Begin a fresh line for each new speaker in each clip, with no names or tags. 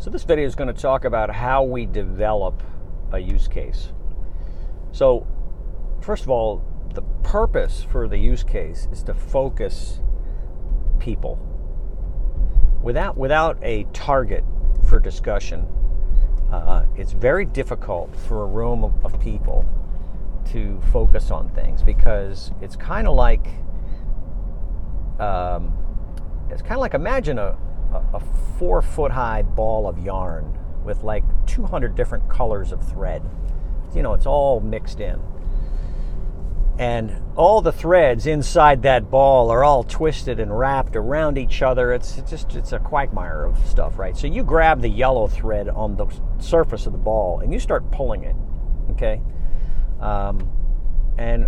So this video is going to talk about how we develop a use case. So first of all, the purpose for the use case is to focus people. Without a target for discussion, it's very difficult for a room of people to focus on things, because it's kind of like imagine a 4-foot high ball of yarn with like 200 different colors of thread. It's all mixed in. And all the threads inside that ball are all twisted and wrapped around each other. It's a quagmire of stuff, right? So you grab the yellow thread on the surface of the ball and you start pulling it, okay? And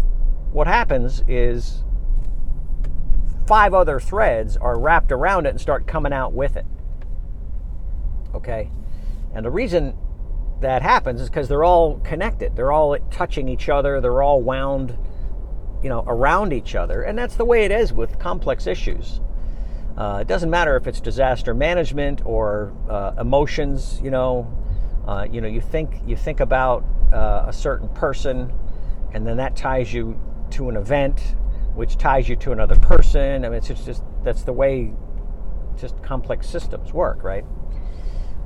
what happens is 5 other threads are wrapped around it and start coming out with it, okay? And the reason that happens is because they're all connected. They're all touching each other. They're all wound, around each other. And that's the way it is with complex issues. It doesn't matter if it's disaster management or emotions. You think about a certain person, and then that ties you to an event, which ties you to another person. I mean, that's the way just complex systems work, right?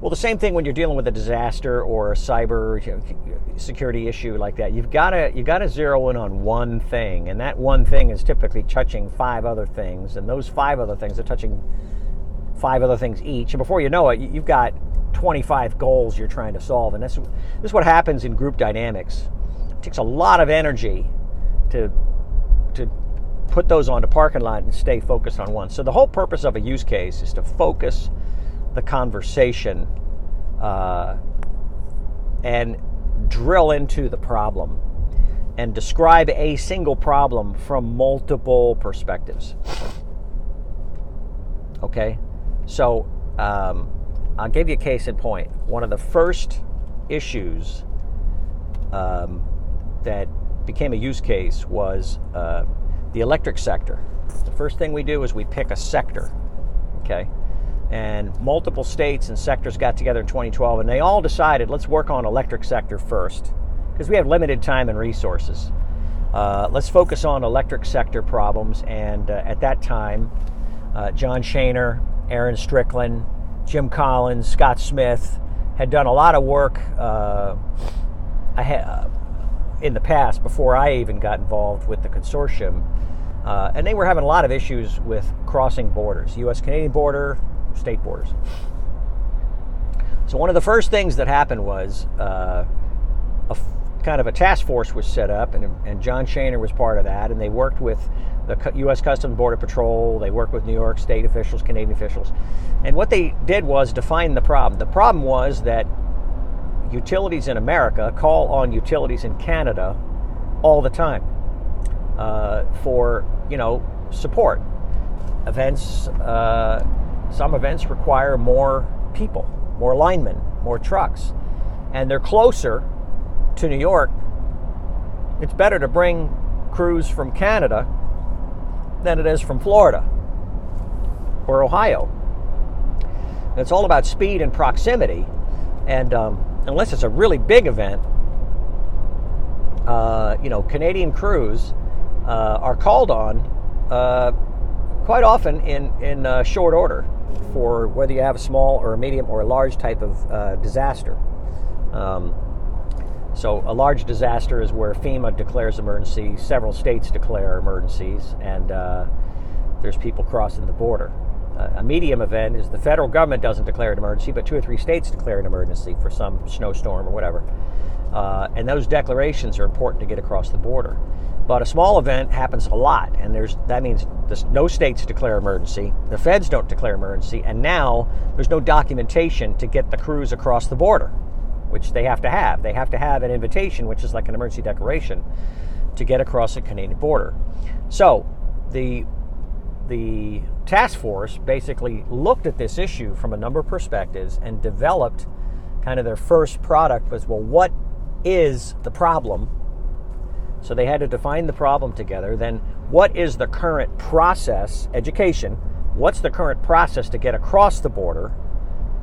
Well, the same thing when you're dealing with a disaster or a cyber security issue like that. You've got to zero in on one thing, and that one thing is typically touching 5 other things, and those 5 other things are touching 5 other things each. And before you know it, you've got 25 goals you're trying to solve. And this is what happens in group dynamics. It takes a lot of energy to put those onto parking lot and stay focused on one. So the whole purpose of a use case is to focus the conversation and drill into the problem and describe a single problem from multiple perspectives. Okay, so I'll give you a case in point. One of the first issues that became a use case was the electric sector. The first thing we do is we pick a sector, okay? And multiple states and sectors got together in 2012, and they all decided, let's work on electric sector first, because we have limited time and resources. Let's focus on electric sector problems. And at that time, John Shaner, Aaron Strickland, Jim Collins, Scott Smith had done a lot of work in the past, before I even got involved with the consortium. And they were having a lot of issues with crossing borders, U.S.-Canadian border, state borders. So one of the first things that happened was kind of a task force was set up, and John Shaner was part of that, and they worked with the U.S. Customs and Border Patrol. They worked with New York state officials, Canadian officials. And what they did was define the problem. The problem was that utilities in America call on utilities in Canada all the time for support. Events, some events require more people, more linemen, more trucks, and they're closer to New York. It's better to bring crews from Canada than it is from Florida or Ohio. And it's all about speed and proximity, and unless it's a really big event, Canadian crews are called on quite often in short order for whether you have a small or a medium or a large type of disaster. So a large disaster is where FEMA declares emergency, several states declare emergencies, and there's people crossing the border. A medium event is the federal government doesn't declare an emergency, but 2 or 3 states declare an emergency for some snowstorm or whatever. And those declarations are important to get across the border. But a small event happens a lot, and that means no states declare emergency, the feds don't declare emergency, and now there's no documentation to get the crews across the border, which they have to have. They have to have an invitation, which is like an emergency declaration, to get across the Canadian border. So the task force basically looked at this issue from a number of perspectives and developed kind of their first product was, well, what is the problem? So they had to define the problem together. Then what is the current process, education, what's the current process to get across the border?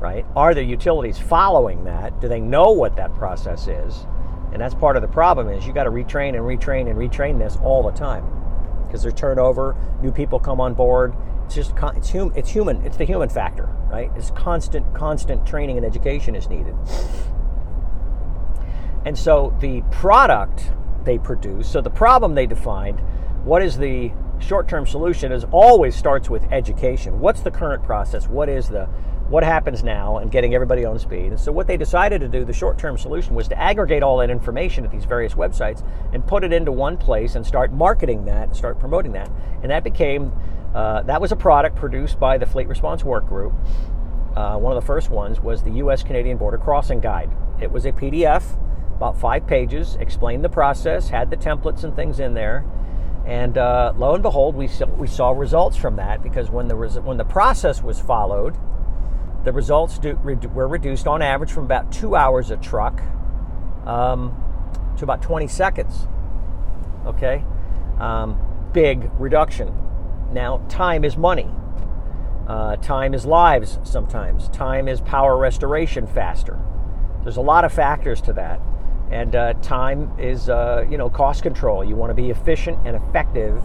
right? Are the utilities following that? Do they know what that process is? And that's part of the problem is you got to retrain and retrain and retrain this all the time because there's turnover, new people come on board. It's just, it's human, it's the human factor, right? It's constant training and education is needed. And so the product they produce, so the problem they defined, what is the short-term solution is always starts with education. What's the current process? What happens now, and getting everybody on speed. And so what they decided to do, the short-term solution, was to aggregate all that information at these various websites and put it into one place and start marketing that, start promoting that. And that became, that was a product produced by the Fleet Response Work Group. One of the first ones was the U.S. Canadian Border Crossing Guide. It was a PDF, about 5 pages, explained the process, had the templates and things in there. And lo and behold, we saw results from that because when the process was followed, the results were reduced on average from about 2 hours a truck to about 20 seconds. Okay? Big reduction. Now, time is money. Time is lives sometimes. Time is power restoration faster. There's a lot of factors to that. And time is, cost control. You want to be efficient and effective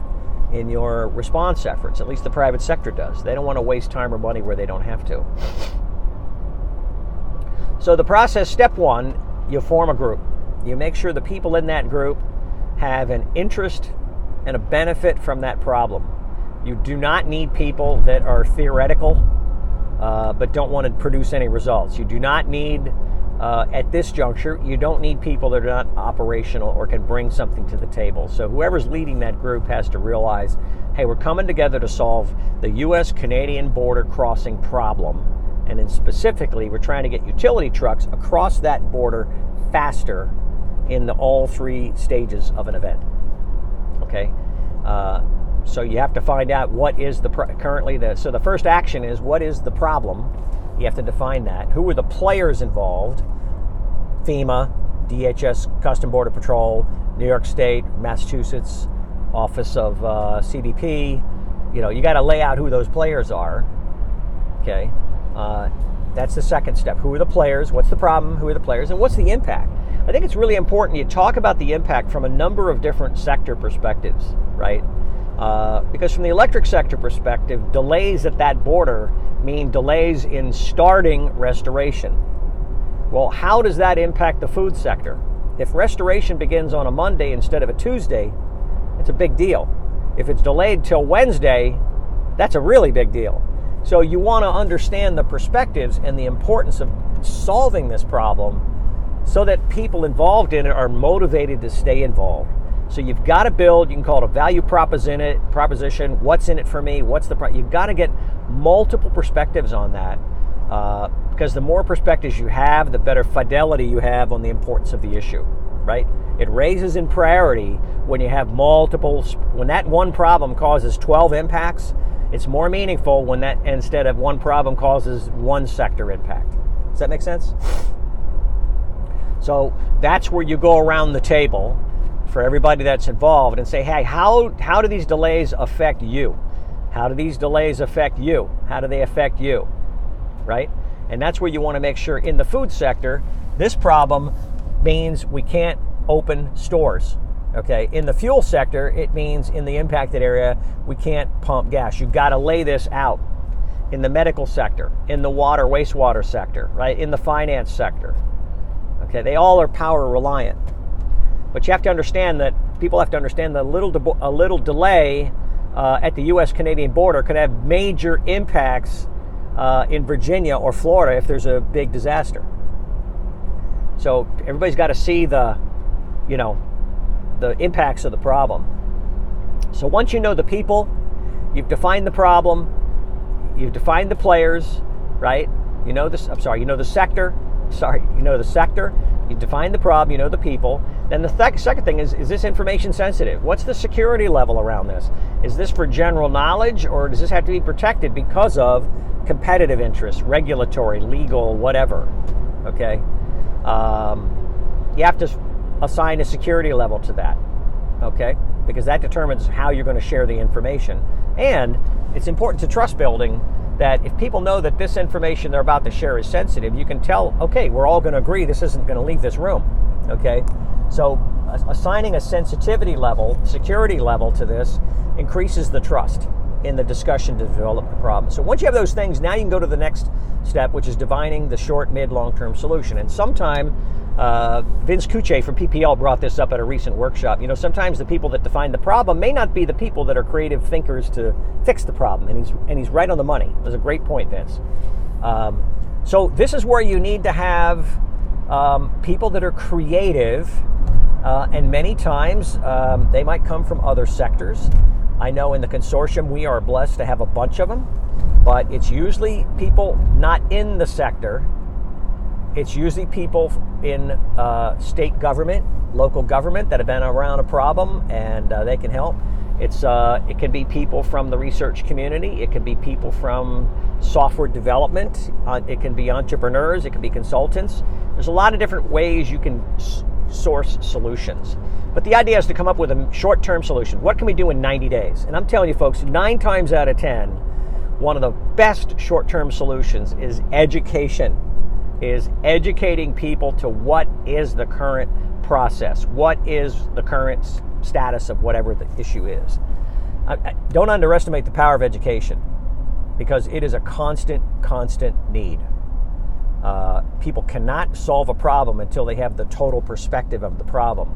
in your response efforts. At least the private sector does. They don't want to waste time or money where they don't have to. So the process, step one, you form a group. You make sure the people in that group have an interest and a benefit from that problem. You do not need people that are theoretical but don't want to produce any results. You do not need, at this juncture, you don't need people that are not operational or can bring something to the table. So whoever's leading that group has to realize, hey, we're coming together to solve the U.S.-Canadian border crossing problem. And then specifically, we're trying to get utility trucks across that border faster in all 3 stages of an event. Okay? So you have to find out what is so the first action is what is the problem. You have to define that. Who are the players involved? FEMA, DHS, Custom Border Patrol, New York State, Massachusetts, Office of CBP. You got to lay out who those players are. Okay, that's the second step. Who are the players? What's the problem? Who are the players? And what's the impact? I think it's really important you talk about the impact from a number of different sector perspectives, right? Because from the electric sector perspective, delays at that border mean delays in starting restoration. Well, how does that impact the food sector? If restoration begins on a Monday instead of a Tuesday, it's a big deal. If it's delayed till Wednesday, that's a really big deal. So you want to understand the perspectives and the importance of solving this problem so that people involved in it are motivated to stay involved. So you've got to build, you can call it a value proposition, what's in it for me, you've got to get multiple perspectives on that because the more perspectives you have, the better fidelity you have on the importance of the issue, right? It raises in priority when you have when that one problem causes 12 impacts, it's more meaningful when that instead of one problem causes one sector impact. Does that make sense? So that's where you go around the table for everybody that's involved and say, hey, how do these delays affect you? How do these delays affect you? How do they affect you? Right? And that's where you want to make sure in the food sector, this problem means we can't open stores. Okay? In the fuel sector, it means in the impacted area, we can't pump gas. You've got to lay this out. In the medical sector, in the water, wastewater sector, right? In the finance sector. Okay? They all are power reliant. But you have to understand that people have to understand that a little delay at the U.S.-Canadian border could have major impacts in Virginia or Florida if there's a big disaster. So everybody's got to see the impacts of the problem. So once you know the people, you've defined the problem, you've defined the players, right? You know the sector. You define the problem, you know the people. Then the second thing is this information sensitive? What's the security level around this? Is this for general knowledge or does this have to be protected because of competitive interests, regulatory, legal, whatever? Okay. You have to assign a security level to that. Okay. Because that determines how you're going to share the information. And it's important to trust building that if people know that this information they're about to share is sensitive, you can tell, okay, we're all going to agree this isn't going to leave this room, okay? So assigning a sensitivity level, security level to this increases the trust in the discussion to develop the problem. So once you have those things, now you can go to the next step, which is defining the short, mid, long-term solution. And sometime, Vince Kuche from PPL brought this up at a recent workshop. You know, sometimes the people that define the problem may not be the people that are creative thinkers to fix the problem. And he's right on the money. It was a great point, Vince. So this is where you need to have people that are creative, and many times they might come from other sectors. I know in the consortium we are blessed to have a bunch of them, but it's usually people not in the sector. It's usually people in state government, local government that have been around a problem and they can help. It can be people from the research community. It can be people from software development. It can be entrepreneurs. It can be consultants. There's a lot of different ways you can source solutions. But the idea is to come up with a short-term solution. What can we do in 90 days? And I'm telling you folks, 9 times out of 10, one of the best short-term solutions is education, is educating people to what is the current process, what is the current status of whatever the issue is. Don't underestimate the power of education, because it is a constant need. People cannot solve a problem until they have the total perspective of the problem.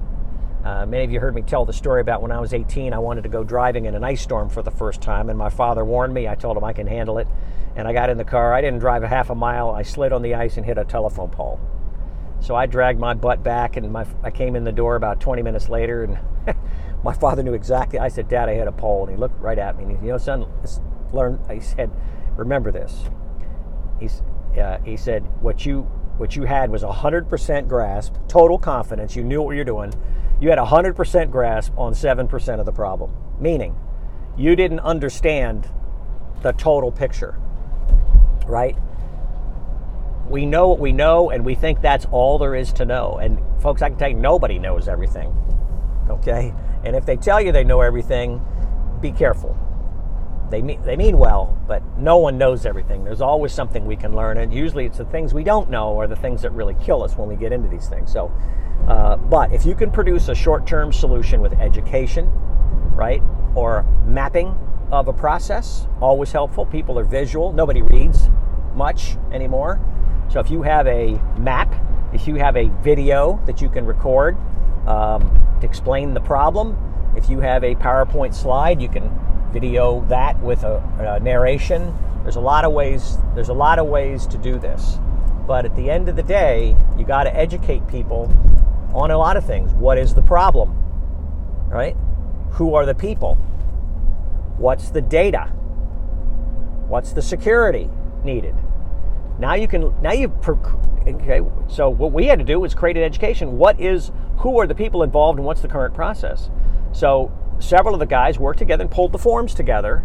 Many of you heard me tell the story about when I was 18, I wanted to go driving in an ice storm for the first time, and my father warned me. I told him I can handle it, and I got in the car. I didn't drive a half a mile. I slid on the ice and hit a telephone pole. So I dragged my butt back, and I came in the door about 20 minutes later, and my father knew exactly. I said, "Dad, I hit a pole," and he looked right at me, and he said, "You know, son, learn." He said, "Remember this." He said, what you had was 100% grasp, total confidence. You knew what you were doing. You had 100% grasp on 7% of the problem. Meaning, you didn't understand the total picture, right? We know what we know, and we think that's all there is to know. And folks, I can tell you, nobody knows everything, okay? And if they tell you they know everything, be careful. They mean well, but no one knows everything. There's always something we can learn, and usually it's the things we don't know are the things that really kill us when we get into these things. So, but if you can produce a short-term solution with education, right, or mapping of a process, always helpful. People are visual. Nobody reads much anymore. So if you have a map, if you have a video that you can record to explain the problem, if you have a PowerPoint slide, you can video that with a narration. There's a lot of ways to do this. But at the end of the day, you got to educate people on a lot of things. What is the problem? Right? Who are the people? What's the data? What's the security needed? Okay, so what we had to do was create an education. Who are the people involved and what's the current process? So several of the guys worked together and pulled the forms together.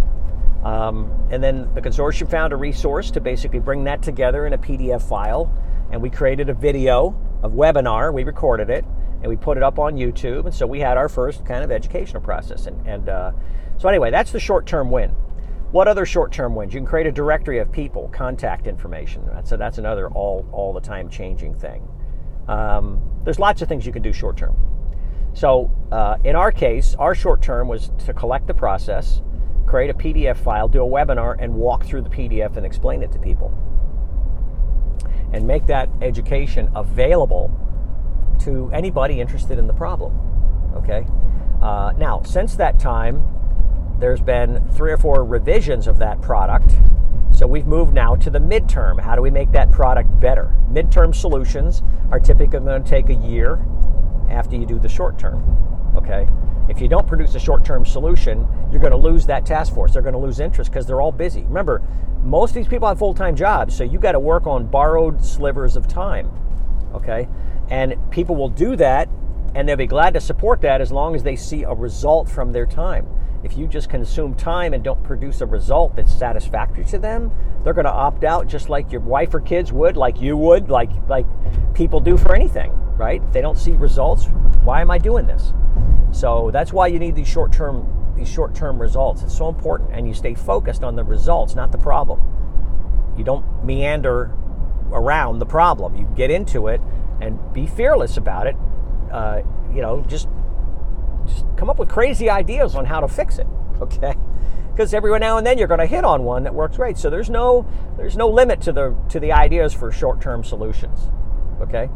And then the consortium found a resource to basically bring that together in a PDF file. And we created a video, a webinar. We recorded it and we put it up on YouTube. And so we had our first kind of educational process. So anyway, that's the short-term win. What other short-term wins? You can create a directory of people, contact information. That's another all the time changing thing. There's lots of things you can do short-term. So in our case, our short-term was to collect the process, create a PDF file, do a webinar, and walk through the PDF and explain it to people. And make that education available to anybody interested in the problem. Okay? Now, since that time, there's been 3 or 4 revisions of that product. So we've moved now to the midterm. How do we make that product better? Midterm solutions are typically going to take a year after you do the short term. Okay? If you don't produce a short-term solution, you're going to lose that task force. They're going to lose interest because they're all busy. Remember, most of these people have full-time jobs, so you got to work on borrowed slivers of time. Okay? And people will do that, and they'll be glad to support that as long as they see a result from their time. If you just consume time and don't produce a result that's satisfactory to them, they're going to opt out just like your wife or kids would, like you would, like people do for anything, right? If they don't see results, why am I doing this? So that's why you need these short-term results. It's so important, and you stay focused on the results, not the problem. You don't meander around the problem. You get into it and be fearless about it. Just come up with crazy ideas on how to fix it, okay? Because every now and then you're going to hit on one that works great. So there's no limit to the ideas for short-term solutions, okay?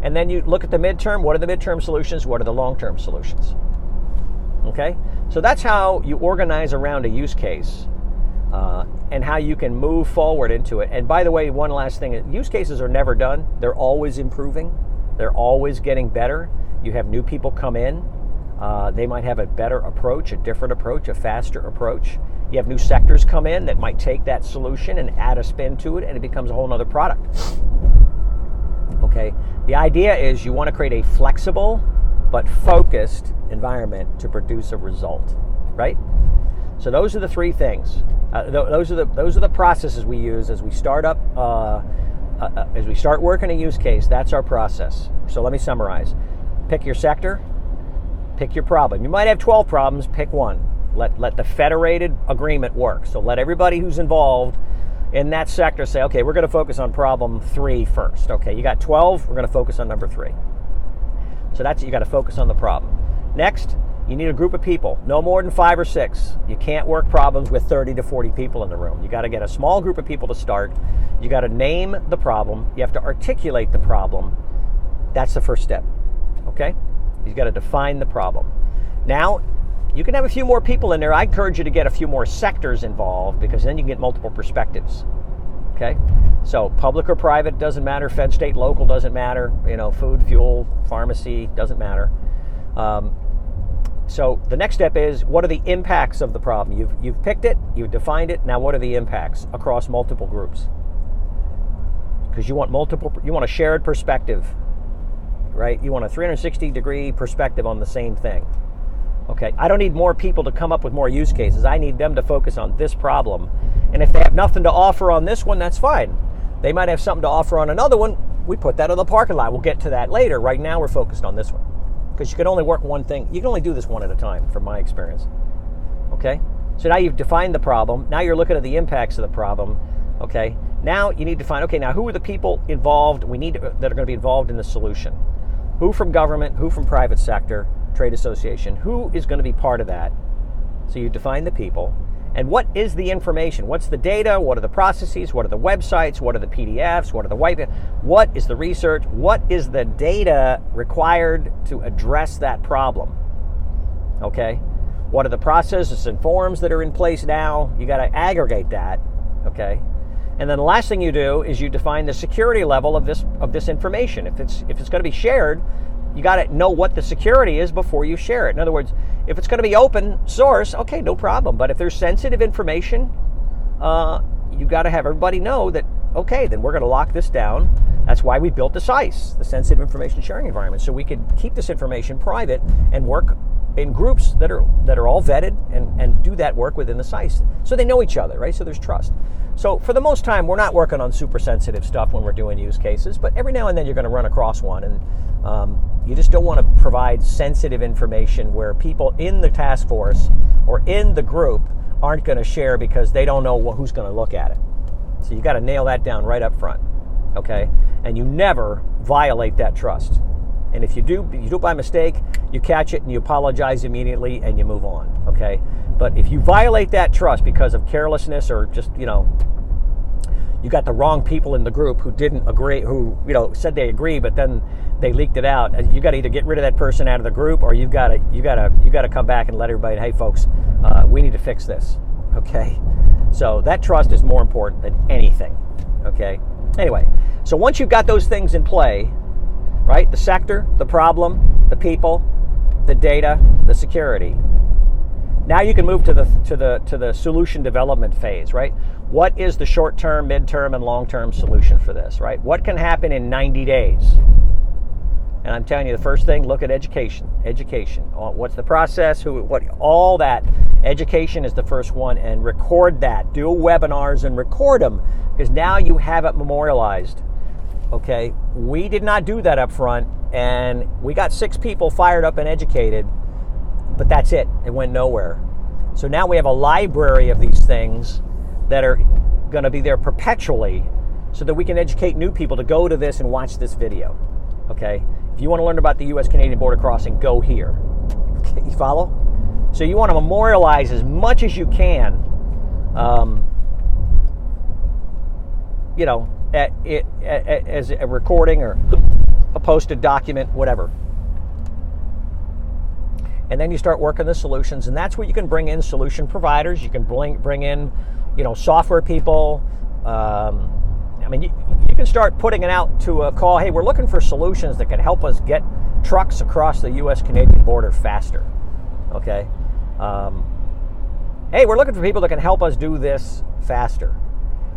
And then you look at the midterm. What are the midterm solutions? What are the long-term solutions? Okay? So that's how you organize around a use case and how you can move forward into it. And by the way, one last thing, use cases are never done. They're always improving. They're always getting better. You have new people come in. They might have a better approach, a different approach, a faster approach. You have new sectors come in that might take that solution and add a spin to it, and it becomes a whole other product. Okay? The idea is you want to create a flexible but focused environment to produce a result, right? So those are the three things. Those are the processes we use as we start up, as we start working a use case. That's our process. So let me summarize. Pick your sector. Pick your problem. You might have 12 problems. Pick one. Let the federated agreement work. So let everybody who's involved in that sector say, okay, we're going to focus on problem 3 first. Okay, you got 12. We're going to focus on number 3. So that's it. You got to focus on the problem. Next, you need a group of people, no more than 5 or 6. You can't work problems with 30 to 40 people in the room. You got to get a small group of people to start. You got to name the problem. You have to articulate the problem. That's the first step. Okay? You've got to define the problem. Now, you can have a few more people in there. I encourage you to get a few more sectors involved because then you can get multiple perspectives. Okay? So public or private, doesn't matter. Fed, state, local, doesn't matter. Food, fuel, pharmacy, doesn't matter. So the next step is, what are the impacts of the problem? You've picked it, you've defined it. Now what are the impacts across multiple groups? Because you want a shared perspective, right? You want a 360-degree perspective on the same thing. Okay, I don't need more people to come up with more use cases. I need them to focus on this problem. And if they have nothing to offer on this one, that's fine. They might have something to offer on another one. We put that on the parking lot. We'll get to that later. Right now, we're focused on this one. Because you can only work one thing. You can only do this one at a time, from my experience. Okay? So now you've defined the problem. Now you're looking at the impacts of the problem. Okay? Now you need to find, okay, now who are the people involved that are going to be involved in the solution? Who from government, who from private sector, trade association, who is going to be part of that? So you define the people. And what is the information? What's the data? What are the processes? What are the websites? What are the PDFs? What are the white? What is the research? What is the data required to address that problem? Okay? What are the processes and forms that are in place now? You got to aggregate that. Okay? And then the last thing you do is you define the security level of this information. If it's going to be shared, you got to know what the security is before you share it. In other words, if it's going to be open source, okay, no problem. But if there's sensitive information, you got to have everybody know that, okay, then we're going to lock this down. That's why we built the SICE, the Sensitive Information Sharing Environment, so we could keep this information private and work in groups that are all vetted and do that work within the SICE. So they know each other, right? So there's trust. So for the most time, we're not working on super sensitive stuff when we're doing use cases, but every now and then you're going to run across one, and you just don't want to provide sensitive information where people in the task force or in the group aren't going to share because they don't know who's going to look at it. So you got to nail that down right up front, okay? And you never violate that trust. And if you do it by mistake, you catch it and you apologize immediately and you move on, okay? But if you violate that trust because of carelessness or just, you got the wrong people in the group who didn't agree, who, said they agree, but then they leaked it out, you got to either get rid of that person out of the group, or you got to come back and let everybody, hey folks, we need to fix this, okay? So that trust is more important than anything, okay? Anyway, so once you've got those things in play, right? The sector, the problem, the people, the data, the security. Now you can move to the solution development phase, right? What is the short-term, mid-term, and long-term solution for this, right? What can happen in 90 days? And I'm telling you, the first thing, look at education. Education. What's the process? All that. Education is the first one, and record that. Do webinars and record them, because now you have it memorialized. Okay, we did not do that up front, and we got 6 people fired up and educated, but that's it. It went nowhere. So now we have a library of these things that are going to be there perpetually so that we can educate new people to go to this and watch this video. Okay? If you want to learn about the U.S.-Canadian border crossing, go here. Okay, you follow? So you want to memorialize as much as you can, as a recording or a posted document, whatever. And then you start working the solutions, and that's where you can bring in solution providers. You can bring in, software people. You can start putting it out to a call. Hey, we're looking for solutions that can help us get trucks across the U.S.-Canadian border faster. Okay. Hey, we're looking for people that can help us do this faster.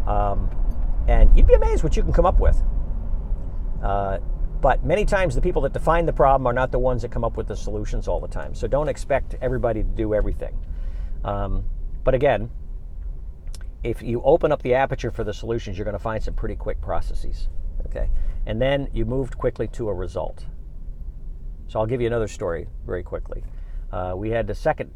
And you'd be amazed what you can come up with. But many times the people that define the problem are not the ones that come up with the solutions all the time. So don't expect everybody to do everything. But again, if you open up the aperture for the solutions, you're going to find some pretty quick processes. Okay, and then you moved quickly to a result. So I'll give you another story very quickly. We had the second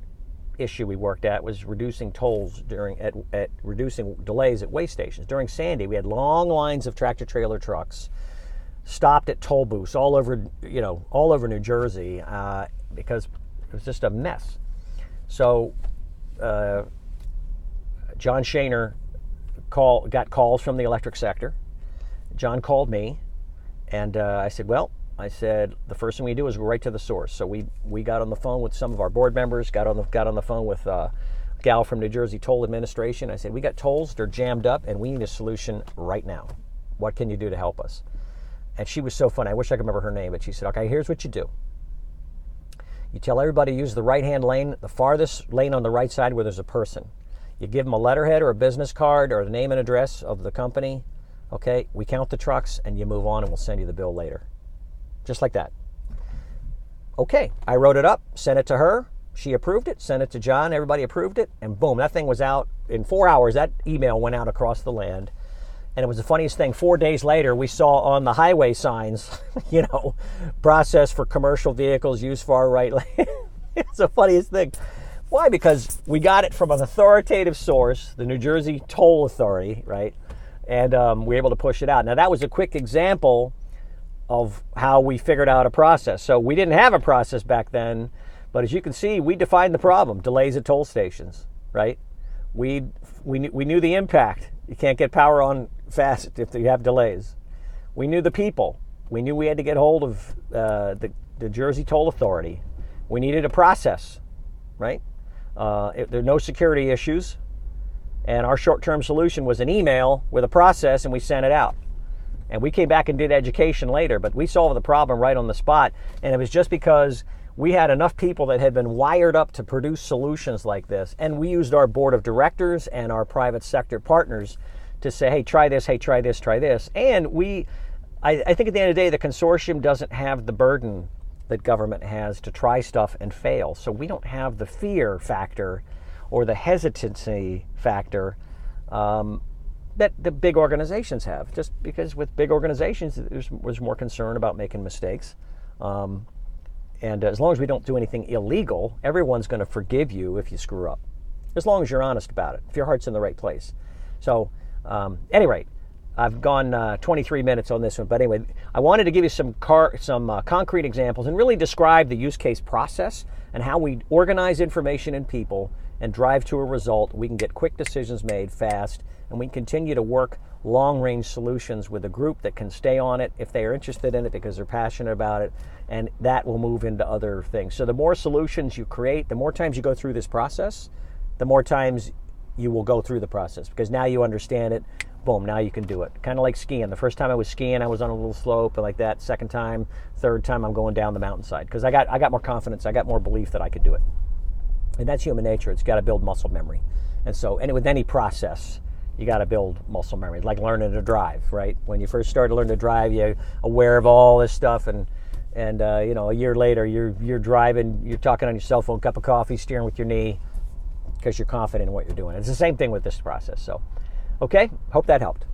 issue we worked at was reducing tolls at reducing delays at way stations. During Sandy, we had long lines of tractor trailer trucks stopped at toll booths all over New Jersey because it was just a mess. So John Shaner got calls from the electric sector. John called me, and I said, the first thing we do is go right to the source. So we got on the phone with some of our board members, got on the phone with a gal from New Jersey Toll Administration. I said, we got tolls, they're jammed up, and we need a solution right now. What can you do to help us? And she was so funny. I wish I could remember her name, but she said, okay, here's what you do. You tell everybody to use the right-hand lane, the farthest lane on the right side where there's a person. You give them a letterhead or a business card or the name and address of the company. Okay, we count the trucks, and you move on, and we'll send you the bill later. Just like that. Okay, I wrote it up, sent it to her. She approved it, sent it to John. Everybody approved it, and boom, that thing was out. In 4 hours, that email went out across the land. And it was the funniest thing. 4 days later, we saw on the highway signs, process for commercial vehicles, use far right lane. It's the funniest thing. Why? Because we got it from an authoritative source, the New Jersey Toll Authority, right? And we were able to push it out. Now, that was a quick example of how we figured out a process. So we didn't have a process back then, but as you can see, we defined the problem: delays at toll stations, right? We knew the impact. You can't get power on fast if you have delays. We knew the people. We knew we had to get hold of the Jersey Toll Authority. We needed a process, right? There are no security issues, and our short-term solution was an email with a process, and we sent it out. And we came back and did education later, but we solved the problem right on the spot. And it was just because we had enough people that had been wired up to produce solutions like this. And we used our board of directors and our private sector partners to say, hey, try this, try this. And I think at the end of the day, the consortium doesn't have the burden that government has to try stuff and fail. So we don't have the fear factor or the hesitancy factor that the big organizations have, just because with big organizations there's more concern about making mistakes, and as long as we don't do anything illegal, everyone's going to forgive you if you screw up, as long as you're honest about it, if your heart's in the right place. So anyway, I've gone 23 minutes on this one, but anyway, I wanted to give you some concrete examples and really describe the use case process and how we organize information and people and drive to a result. We can get quick decisions made fast, and we continue to work long-range solutions with a group that can stay on it if they are interested in it because they're passionate about it, and that will move into other things. So the more solutions you create, the more times you go through this process, the more times you will go through the process, because now you understand it. Boom, now you can do it. Kind of like skiing. The first time I was skiing, I was on a little slope and like that. Second time, third time, I'm going down the mountainside because I got more confidence. I got more belief that I could do it. And that's human nature. It's got to build muscle memory. And so, with any process, you got to build muscle memory, like learning to drive, right? When you first start to learn to drive, you're aware of all this stuff, and a year later, you're driving, you're talking on your cell phone, cup of coffee, steering with your knee, because you're confident in what you're doing. It's the same thing with this process. So, okay, hope that helped.